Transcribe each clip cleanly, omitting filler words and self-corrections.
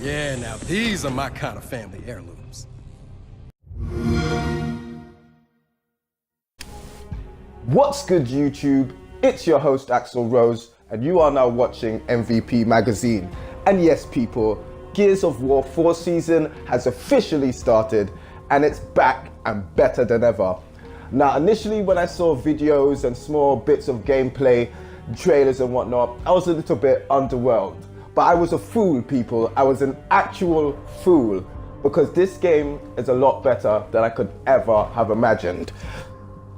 Yeah, now these are my kind of family heirlooms. What's good, YouTube? It's your host Axel Rose, and you are now watching MVP Magazine. And yes, people, Gears of War 4 season has officially started, and it's back and better than ever. Now, initially when I saw videos and small bits of gameplay, trailers and whatnot, I was a little bit underwhelmed. But I was a fool, people. I was an actual fool, because this game is a lot better than I could ever have imagined.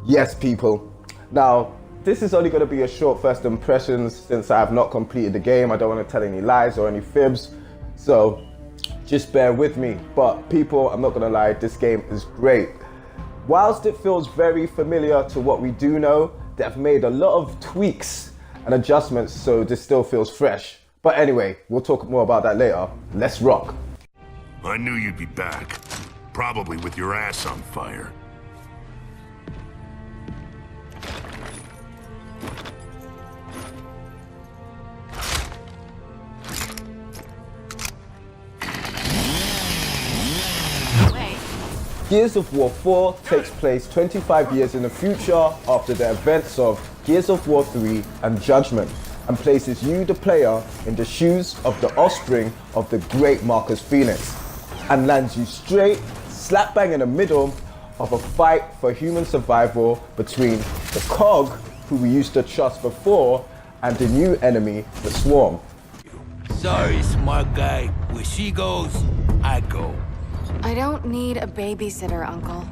Yes, people. Now, this is only going to be a short first impressions since I have not completed the game. I don't want to tell any lies or any fibs, so just bear with me. But people, I'm not going to lie, this game is great. Whilst it feels very familiar to what we do know, they've made a lot of tweaks and adjustments, so this still feels fresh. But anyway, we'll talk more about that later. Let's rock. I knew you'd be back, probably with your ass on fire. Gears of War 4 takes place 25 years in the future after the events of Gears of War 3 and Judgment, and places you, the player, in the shoes of the offspring of the great Marcus Phoenix, and lands you straight, slap bang in the middle of a fight for human survival between the Cog, who we used to trust before, and the new enemy, the Swarm. Sorry, smart guy. Where she goes, I go. I don't need a babysitter, Uncle.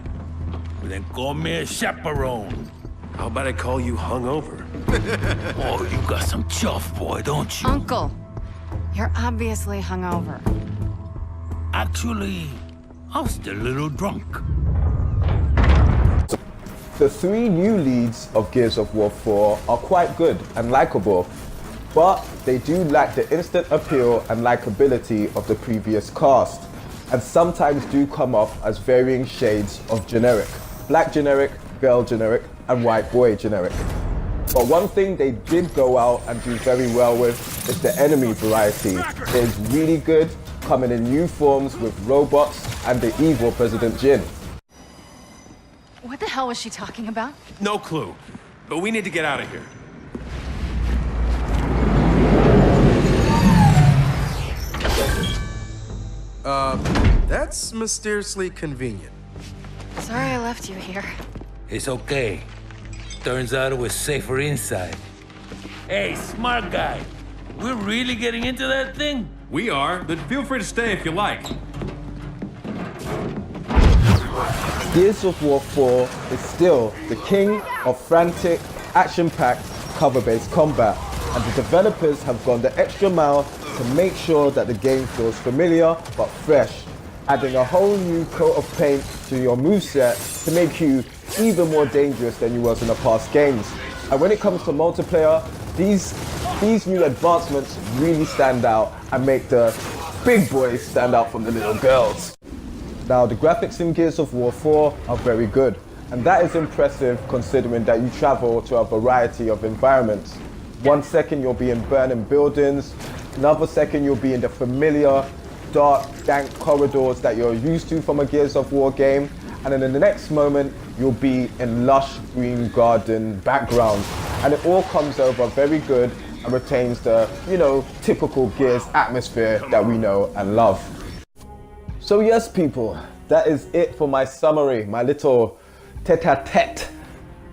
Well, then call me a chaperone. How about I call you hungover? Oh, you got some chuff, boy, don't you? Uncle, you're obviously hungover. Actually, I'm still a little drunk. The three new leads of Gears of War 4 are quite good and likable, but they do lack the instant appeal and likability of the previous cast, and sometimes do come off as varying shades of generic. Black generic, girl generic, and white boy generic. But one thing they did go out and do very well with is the enemy variety. It is really good, coming in new forms with robots and the evil President Jin. What the hell was she talking about? No clue, but we need to get out of here. That's mysteriously convenient. Sorry I left you here. It's okay. Turns out it was safer inside. Hey, smart guy. We're really getting into that thing? We are, but feel free to stay if you like. Gears of War 4 is still the king of frantic, action-packed, cover-based combat, and the developers have gone the extra mile to make sure that the game feels familiar but fresh, adding a whole new coat of paint to your moveset to make you even more dangerous than you was in the past games. And when it comes to multiplayer, these new advancements really stand out and make the big boys stand out from the little girls. Now, the graphics in Gears of War 4 are very good, and that is impressive considering that you travel to a variety of environments. 1 second you'll be in burning buildings, another second you'll be in the familiar, dark, dank corridors that you're used to from a Gears of War game, and then in the next moment you'll be in lush green garden backgrounds, and it all comes over very good and retains the, typical Gears atmosphere that we know and love. So yes, people, that is it for my summary, my little tete-a-tete,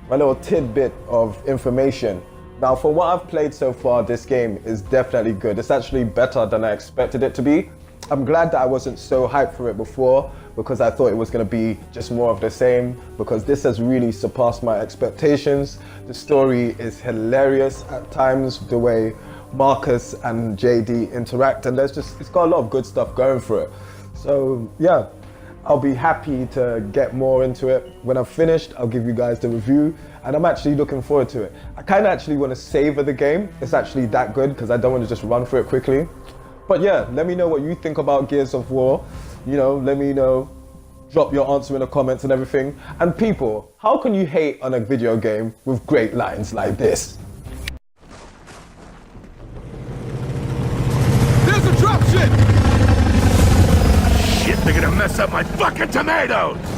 my little tidbit of information. Now, for what I've played so far, this game is definitely good. It's actually better than I expected it to be. I'm glad that I wasn't so hyped for it before, because I thought it was going to be just more of the same, because this has really surpassed my expectations. The story is hilarious at times, the way Marcus and JD interact, and it's got a lot of good stuff going for it. So yeah, I'll be happy to get more into it. When I've finished, I'll give you guys the review, and I'm actually looking forward to it. I kind of actually want to savor the game. It's actually that good because I don't want to just run through it quickly. But yeah, let me know what you think about Gears of War. Let me know, drop your answer in the comments and everything. And people, how can you hate on a video game with great lines like this? There's a dropship! mess up my fucking tomatoes!